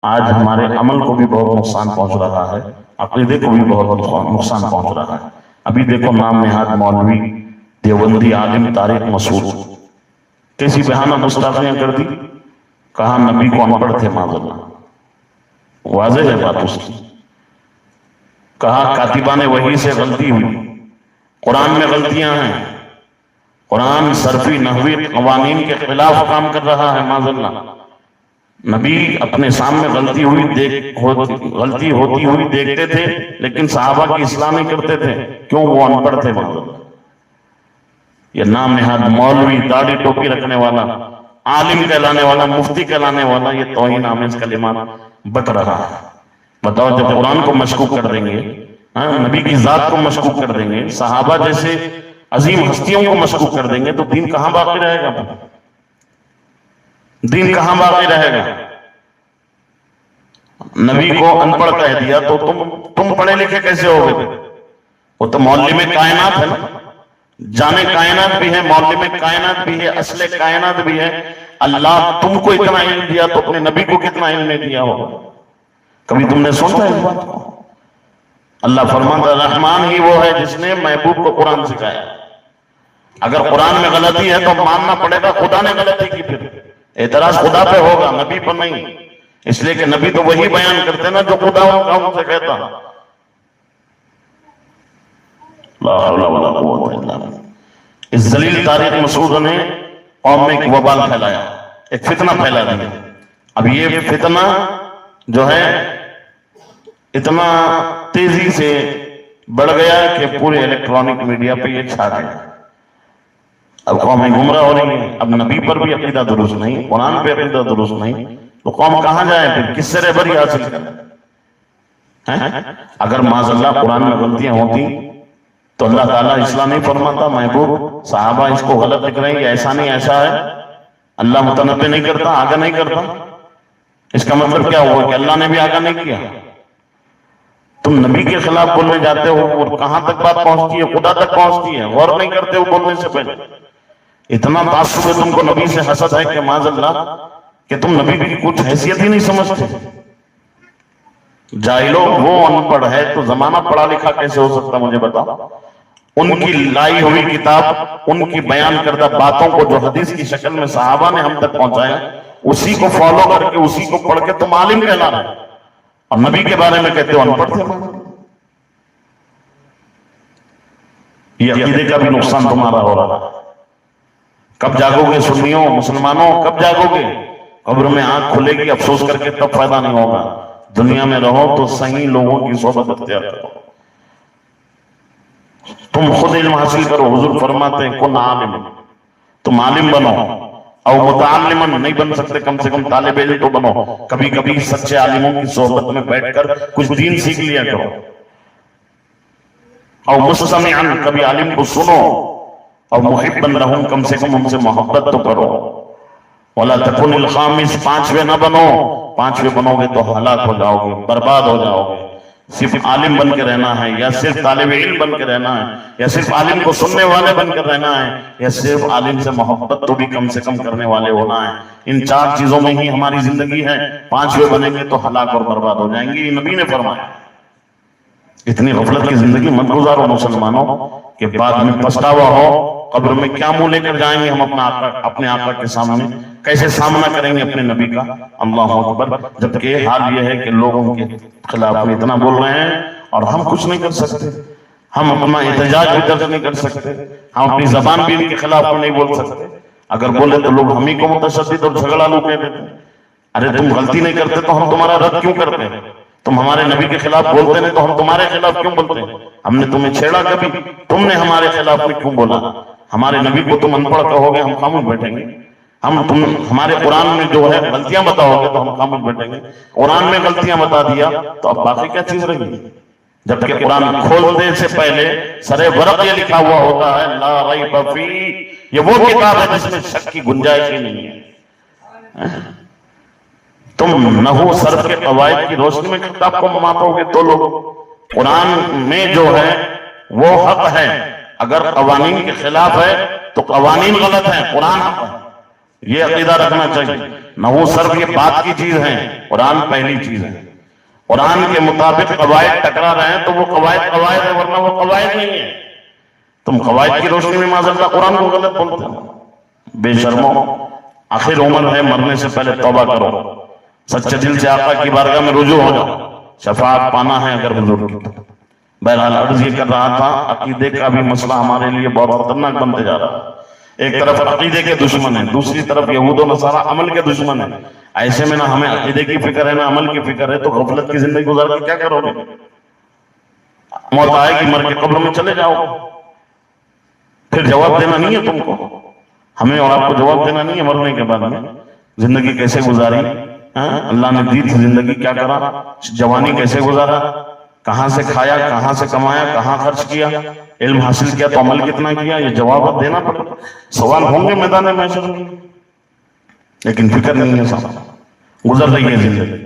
آج ہمارے عمل کو بھی بہت نقصان پہنچ رہا ہے، عقیدے کو بھی بہت نقصان پہنچ رہا ہے۔ ابھی دیکھو نام نہاد مولوی دیوبندی عالم طارق مسعود کیسی بہانہ گستاخیاں کر دی، کہا نبی کو ان پڑھ تھے معاذ اللہ، واضح ہے بات اس کی۔ کہا کاتبان وحی سے غلطی ہوئی، قرآن میں غلطیاں ہیں، قرآن صرفی نحوی قوانین کے خلاف کام کر رہا ہے معاذ اللہ۔ نبی اپنے سامنے غلطی ہوتی ہوئی دیکھتے تھے، لیکن صحابہ کی اصلاح نہیں کرتے تھے، کیوں؟ وہ ان پڑھ تھے معاذ اللہ۔ یہ نام نہاد مولوی داڑھی ٹوپی رکھنے والا، عالم کہلانے والا، مفتی کہلانے والا، یہ توہین آمیز کلمات بک رہا ہے۔ بتاؤ جب قرآن کو مشکوک کر دیں گے، نبی کی ذات کو مشکوک کر دیں گے، صحابہ جیسے عظیم ہستیوں کو مشکوک کر دیں گے، تو دین کہاں باقی رہے گا؟ دین کہاں باقی رہے گا؟ نبی کو ان پڑھ کہہ دیا تو تم پڑھے لکھے کیسے ہو گئے؟ وہ تو معلم کائنات ہے نا، جانے کائنات بھی ہے، معلم کائنات بھی ہے، اصل کائنات بھی ہے۔ اللہ تم کو اتنا علم دیا تو اپنے نبی کو کتنا علم نہیں دیا ہوگا؟ کبھی تم نے سوچا اس بات کو؟ اللہ فرماتا ہے رحمان ہی وہ ہے جس نے محبوب کو قرآن سکھایا۔ اگر قرآن میں غلطی ہے تو ماننا پڑے گا خدا نے غلطی کی، پھر اعتراض خدا پہ ہوگا، نبی پر نہیں، اس لیے کہ نبی تو وہی بیان کرتے نا جو خدا ان سے کہتا۔ لا حول ولا قوت الا باللہ۔ اس ذلیل طارق مسعود نے قوم میں ایک وبال پھیلایا، ایک فتنہ پھیلا دیا۔ اب یہ فتنہ جو ہے اتنا تیزی سے بڑھ گیا کہ پورے الیکٹرانک میڈیا پہ یہ چھا گیا۔ اب قومیں گمراہ ہو رہی ہیں، اب نبی پر بھی عقیدہ درست نہیں، قرآن پہ عقیدہ درست نہیں، تو قوم کہاں جائے پھر؟ کس سے رہبری حاصل کریں؟ اگر معاذ اللہ قرآن میں غلطیاں ہوتی تو اللہ تعالیٰ اصلاح نہیں فرماتا؟ محبوب صحابہ اس کو غلط لکھ رہے ہیں، یہ ایسا نہیں ایسا ہے، اللہ متنبہ نہیں کرتا، آگاہ نہیں کرتا؟ اس کا مطلب کیا ہوا کہ اللہ نے بھی آگاہ نہیں کیا؟ تم نبی کے خلاف بولنے جاتے ہو اور کہاں تک بات پہنچتی ہے؟ خدا تک پہنچتی ہے، غور نہیں کرتے ہو بولنے سے پہلے۔ اتنا تعصب ہے تم کو نبی سے حسد ہے کہ معاذ اللہ کہ تم نبی کی کچھ حیثیت ہی نہیں سمجھتے۔ جاہلو، وہ ان پڑھ ہے تو زمانہ پڑھا لکھا کیسے ہو سکتا مجھے بتاؤ؟ ان کی لائی ہوئی کتاب، ان کی بیان کردہ باتوں کو جو حدیث کی شکل میں صحابہ نے ہم تک پہنچایا، اسی کو فالو کر کے اسی کو پڑھ کے تم عالم کہلا رہے ہیں، اور نبی کے بارے میں کہتے ہو ان پڑھ تھے۔ یہ عقیدے کا بھی نقصان تمہارا ہو رہا ہے۔ کب جاگو گے سنیوں، مسلمانوں؟ کب جاگو گے؟ قبر میں آنکھ کھلے گی، افسوس کر کے تب فائدہ نہیں ہوگا۔ دنیا میں رہو تو صحیح لوگوں کی صحبت اختیار کرو، تم خود علم حاصل کرو۔ حضور فرماتے ہیں کن عالم، تم عالم بنو، او متعلمن نہیں بن سکتے کم سے کم طالب علم تو بنو۔ کبھی کبھی سچے عالموں کی صحبت میں بیٹھ کر کچھ دین سیکھ لیا کرو۔ او مستمعن، کبھی عالم کو سنو، اور محبن لہم، کم سے کم ان سے محبت تو کرو۔ وَلَا تَكُنِ الْخَامِسِ، پانچویں نہ بنو، پانچویں بنو گے تو ہلاک ہو جاؤ گے، برباد ہو جاؤ گے۔ صرف عالم بن کے رہنا ہے، یا صرف طالب علم بن کے رہنا ہے، یا صرف عالم کو سننے والے بن کر رہنا ہے، یا صرف عالم سے محبت تو بھی کم سے کم کرنے والے ہونا ہے۔ ان چار چیزوں میں ہی ہماری زندگی ہے، پانچویں بنیں گے تو ہلاک اور برباد ہو جائیں گے، یہ نبی نے فرمایا۔ اتنی غفلت کی زندگی مت گزارو مسلمانوں کہ بعد میں پچھتاوا ہو، قبر میں کیا منہ لے کر جائیں گے ہم اپنے آقا کے سامنے، کیسے سامنا کریں گے اپنے نبی کا؟ اللہ اکبر۔ جبکہ حال یہ ہے کہ لوگوں کے خلاف میں اتنا بول رہے ہیں اور ہم کچھ نہیں کر سکتے، ہم اپنا احتجاج بھی درج نہیں کر سکتے، ہم اپنی زبان بھی ان کے خلاف نہیں بول سکتے۔ اگر بولے تو لوگ ہم ہی کو متشدد اور جھگڑا لو کہہ دیتے ہیں۔ ارے تم غلطی نہیں کرتے تو ہم تمہارا رد کیوں کرتے ہیں؟ تم ہمارے نبی کے خلاف بولتے نہیں تو ہم تمہارے خلاف کیوں بولتے ہیں؟ ہم نے تمہیں چھیڑا کبھی؟ تم نے ہمارے خلاف میں کیوں بولا؟ ہمارے نبی کو تم ان پڑھ کہو گے، ہم خاموش بیٹھیں گے؟ ہمارے قرآن میں جو ہے غلطیاں بتاؤ گے تو ہم خاموش بیٹھیں گے؟ قرآن میں غلطیاں بتا دیا تو اب باقی کیا چیز رہی؟ جبکہ قرآن کھولنے سے پہلے سرے ورق یہ لکھا ہوا ہوتا ہے لا ریب فی، یہ وہ کتاب ہے جس میں شک کی گنجائش ہی نہیں ہے۔ تم نحو صرف کے قواعد کی روشنی میں کتاب کو ماتو گے تو لوگ، قرآن میں جو ہے وہ حق ہے، اگر قوانین کے خلاف ہے تو قوانین غلط ہیں، قرآن حق ہے۔ یہ عقیدہ رکھنا چاہیے. نہ وہ صرف یہ بات کی چیز ہے، قرآن پہلی چیز ہے. قرآن کے مطابق قواعد ٹکرا رہے ہیں تو وہ قواعد ہے، ورنہ وہ قواعد نہیں ہے. تم قواعد کی روشنی میں معذرت قرآن کو غلط بولتے ہو. بے شرمو، آخر عمر ہے، مرنے سے پہلے توبہ کرو، سچے دل سے آقا کی بارگاہ میں رجوع ہو جاؤ، شفاعت پانا ہے اگر حضور کی. بہرحال عرض یہ کر رہا تھا، عقیدے کا بھی مسئلہ ہمارے لیے بہت خطرناک بنتے جا رہا ہے. ایک طرف عقیدے کے دشمن ہیں، دوسری طرف یہود و نصارہ عمل کے دشمن ہیں. ایسے میں نہ ہمیں عقیدے کی فکر ہے نہ عمل کی فکر ہے، تو غفلت کی زندگی گزار کر کیا کرو گے؟ موت آئے گی، مر کے قبر میں چلے جاؤ. پھر جواب دینا نہیں ہے تم کو، ہمیں اور آپ کو جواب دینا نہیں ہے مرنے کے بعد میں زندگی کیسے گزاری، اللہ نے دی تھی زندگی کیا کرا، جوانی کیسے گزارا، کہاں سے کھایا، کہاں سے کمایا، کہاں خرچ کیا، علم حاصل کیا تو عمل کتنا کیا، یہ جواب دینا پڑے. سوال ہوں گے میدان محشر میں، لیکن فکر نہیں ہے، صاحب گزر رہی ہے زندگی.